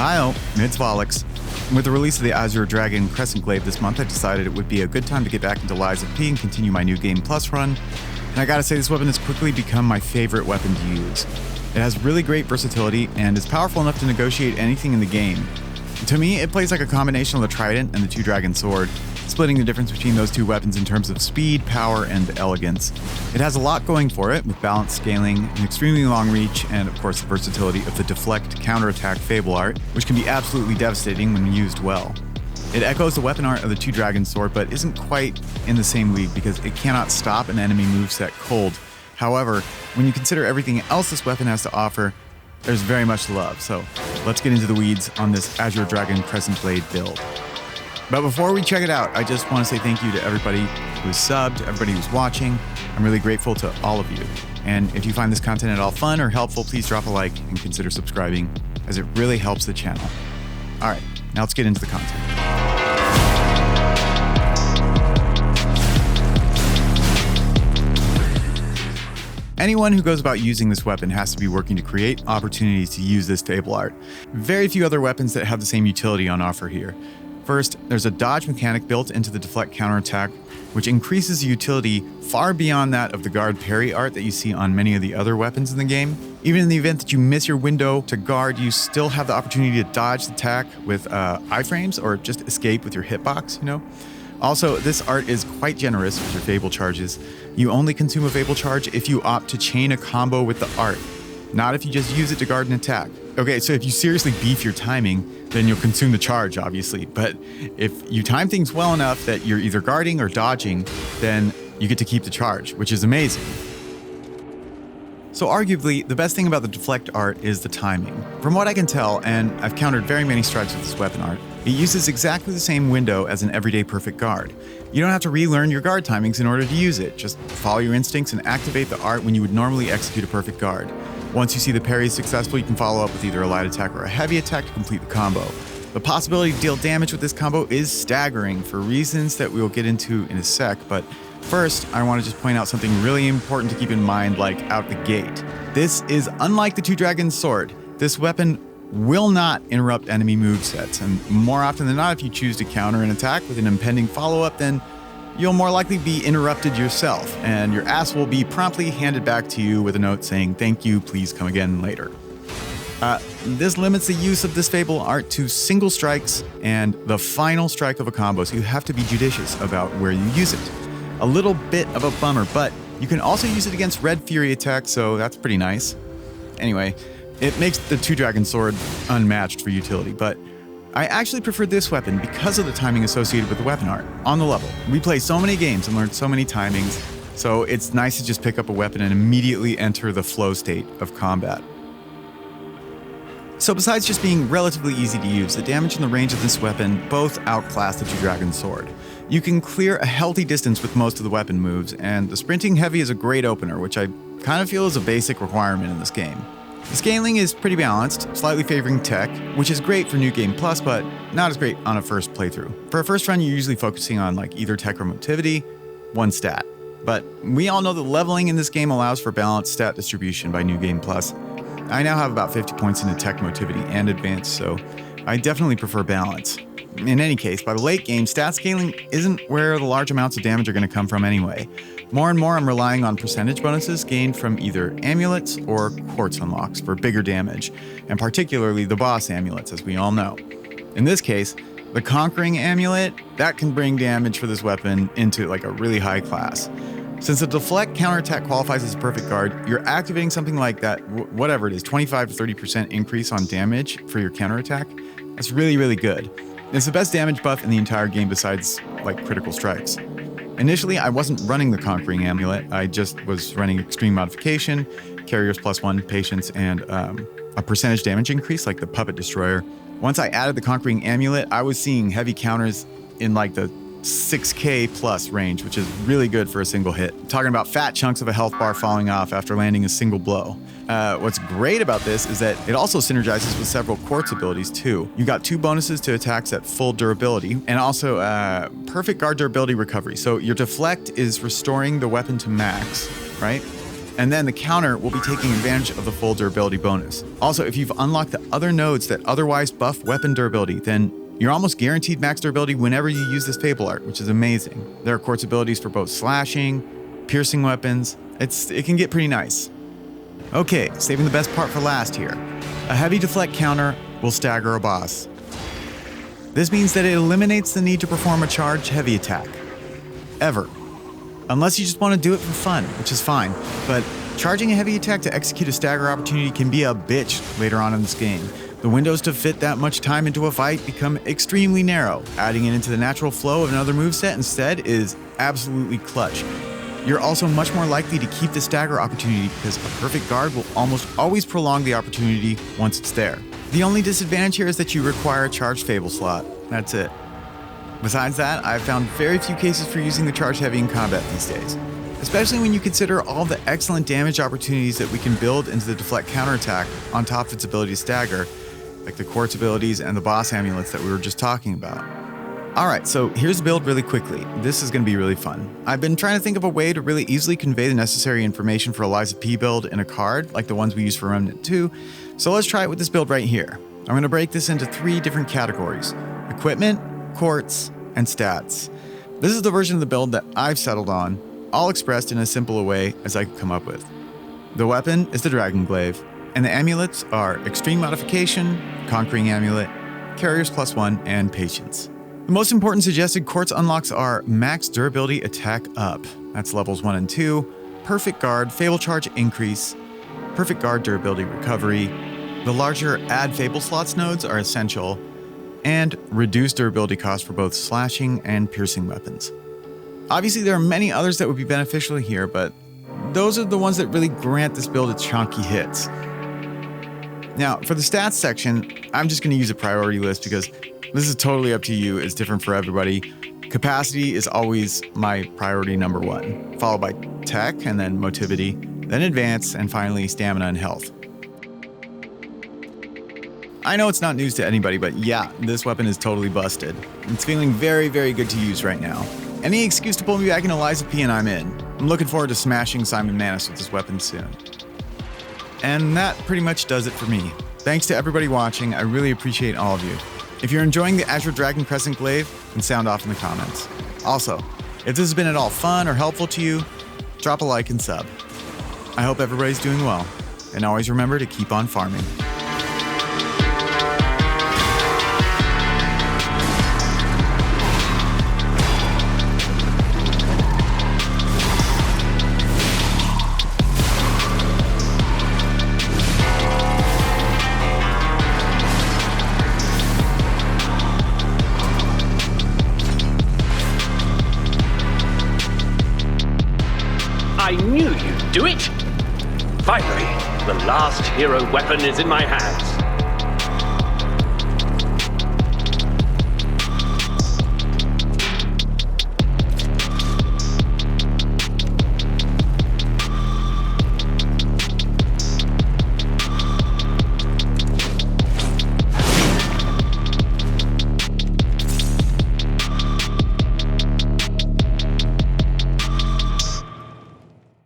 Heyo, it's Volix. With the release of the AZURE Dragon CRESCENT Glaive this month, I decided it would be a good time to get back into Lives of P and continue my New Game Plus run. And I gotta say, this weapon has quickly become my favorite weapon to use. It has really great versatility and is powerful enough to negotiate anything in the game. To me, it plays like a combination of the Trident and the Two-Dragon Sword, splitting the difference between those two weapons in terms of speed, power, and elegance. It has a lot going for it, with balanced scaling, an extremely long reach, and of course the versatility of the Deflect counterattack Fable art, which can be absolutely devastating when used well. It echoes the weapon art of the Two-Dragon Sword, but isn't quite in the same league because it cannot stop an enemy moveset cold. However, when you consider everything else this weapon has to offer, there's very much to love, so let's get into the weeds on this AZURE Dragon CRESCENT Blade build. But before we check it out, I just want to say thank you to everybody who's subbed, everybody who's watching. I'm really grateful to all of you. And if you find this content at all fun or helpful, please drop a like and consider subscribing, as it really helps the channel. All right, now let's get into the content. Anyone who goes about using this weapon has to be working to create opportunities to use this Fable art. Very few other weapons that have the same utility on offer here. First, there's a dodge mechanic built into the Deflect counterattack, which increases the utility far beyond that of the guard parry art that you see on many of the other weapons in the game. Even in the event that you miss your window to guard, you still have the opportunity to dodge the attack with iframes or just escape with your hitbox, you know? Also, this art is quite generous with your Fable charges. You only consume a Fable charge if you opt to chain a combo with the art, not if you just use it to guard an attack. Okay, so if you seriously beef your timing, then you'll consume the charge, obviously. But if you time things well enough that you're either guarding or dodging, then you get to keep the charge, which is amazing. So arguably, the best thing about the Deflect art is the timing. From what I can tell, and I've countered very many strikes with this weapon art, it uses exactly the same window as an everyday perfect guard. You don't have to relearn your guard timings in order to use it. Just follow your instincts and activate the art when you would normally execute a perfect guard. Once you see the parry is successful, you can follow up with either a light attack or a heavy attack to complete the combo. The possibility to deal damage with this combo is staggering for reasons that we will get into in a sec, but first, I want to just point out something really important to keep in mind, like out the gate. This is unlike the Two-Dragon Sword. This weapon will not interrupt enemy movesets, and more often than not, if you choose to counter an attack with an impending follow-up, then you'll more likely be interrupted yourself, and your ass will be promptly handed back to you with a note saying, "Thank you, please come again later." This limits the use of this Fable art to single strikes and the final strike of a combo, so you have to be judicious about where you use it. A little bit of a bummer, but you can also use it against Red Fury attacks, so that's pretty nice. Anyway, it makes the Two-Dragon Sword unmatched for utility, but I actually prefer this weapon because of the timing associated with the weapon art. On the level, we play so many games and learn so many timings, so it's nice to just pick up a weapon and immediately enter the flow state of combat. So besides just being relatively easy to use, the damage and the range of this weapon both outclass the Two-Dragon Sword. You can clear a healthy distance with most of the weapon moves, and the sprinting heavy is a great opener, which I kind of feel is a basic requirement in this game. The scaling is pretty balanced, slightly favoring tech, which is great for New Game Plus, but not as great on a first playthrough. For a first run, you're usually focusing on like either tech or motivity, one stat. But we all know that leveling in this game allows for balanced stat distribution by New Game Plus. I now have about 50 points into tech, motivity, and advanced, so I definitely prefer balance. In any case, by the late game, stat scaling isn't where the large amounts of damage are going to come from anyway. More and more, I'm relying on percentage bonuses gained from either amulets or quartz unlocks for bigger damage, and particularly the boss amulets, as we all know. In this case, the Conquering Amulet, that can bring damage for this weapon into like a really high class. Since the Deflect counterattack qualifies as a perfect guard, you're activating something like that, whatever it is, 25 to 30% increase on damage for your counterattack. That's really, really good. It's the best damage buff in the entire game besides like critical strikes. Initially, I wasn't running the Conquering Amulet, I just was running Extreme Modification, Carriers +1, Patience, and a percentage damage increase like the Puppet Destroyer. Once I added the Conquering Amulet, I was seeing heavy counters in like the 6k plus range, which is really good for a single hit. I'm talking about fat chunks of a health bar falling off after landing a single blow. What's great about this is that it also synergizes with several quartz abilities too. You got 2 bonuses to attacks at full durability, and also perfect guard durability recovery. So your Deflect is restoring the weapon to max, right? And then the counter will be taking advantage of the full durability bonus. Also, if you've unlocked the other nodes that otherwise buff weapon durability, then you're almost guaranteed max durability whenever you use this Fable art, which is amazing. There are quartz abilities for both slashing, piercing weapons. It can get pretty nice. Okay, saving the best part for last here. A heavy deflect counter will stagger a boss. This means that it eliminates the need to perform a charged heavy attack. Ever. Unless you just want to do it for fun, which is fine. But charging a heavy attack to execute a stagger opportunity can be a bitch later on in this game. The windows to fit that much time into a fight become extremely narrow. Adding it into the natural flow of another moveset instead is absolutely clutch. You're also much more likely to keep the stagger opportunity because a perfect guard will almost always prolong the opportunity once it's there. The only disadvantage here is that you require a charged Fable slot. That's it. Besides that, I've found very few cases for using the charge heavy in combat these days, especially when you consider all the excellent damage opportunities that we can build into the deflect counterattack on top of its ability to stagger, like the quartz abilities and the boss amulets that we were just talking about. Alright, so here's the build really quickly. This is going to be really fun. I've been trying to think of a way to really easily convey the necessary information for a Liza P build in a card, like the ones we use for Remnant 2, so let's try it with this build right here. I'm going to break this into 3 different categories: equipment, quartz, and stats. This is the version of the build that I've settled on, all expressed in as simple a way as I could come up with. The weapon is the Dragon Glaive, and the amulets are Extreme Modification, Conquering Amulet, Carriers +1, and Patience. The most important suggested quartz unlocks are Max Durability Attack Up, that's levels 1 and 2, Perfect Guard, Fable Charge Increase, Perfect Guard Durability Recovery, the larger Add Fable Slots nodes are essential, and reduced durability cost for both slashing and piercing weapons. Obviously, there are many others that would be beneficial here, but those are the ones that really grant this build its chunky hits. Now, for the stats section, I'm just going to use a priority list because this is totally up to you. It's different for everybody. Capacity is always my priority number 1, followed by tech and then motivity, then advance, and finally stamina and health. I know it's not news to anybody, but yeah, this weapon is totally busted. It's feeling very, very good to use right now. Any excuse to pull me back into Liza P and I'm in. I'm looking forward to smashing Simon Manus with this weapon soon. And that pretty much does it for me. Thanks to everybody watching, I really appreciate all of you. If you're enjoying the Azure Dragon Crescent Glaive, then sound off in the comments. Also, if this has been at all fun or helpful to you, drop a like and sub. I hope everybody's doing well, and always remember to keep on farming. I knew you'd do it! Finally, the last hero weapon is in my hands.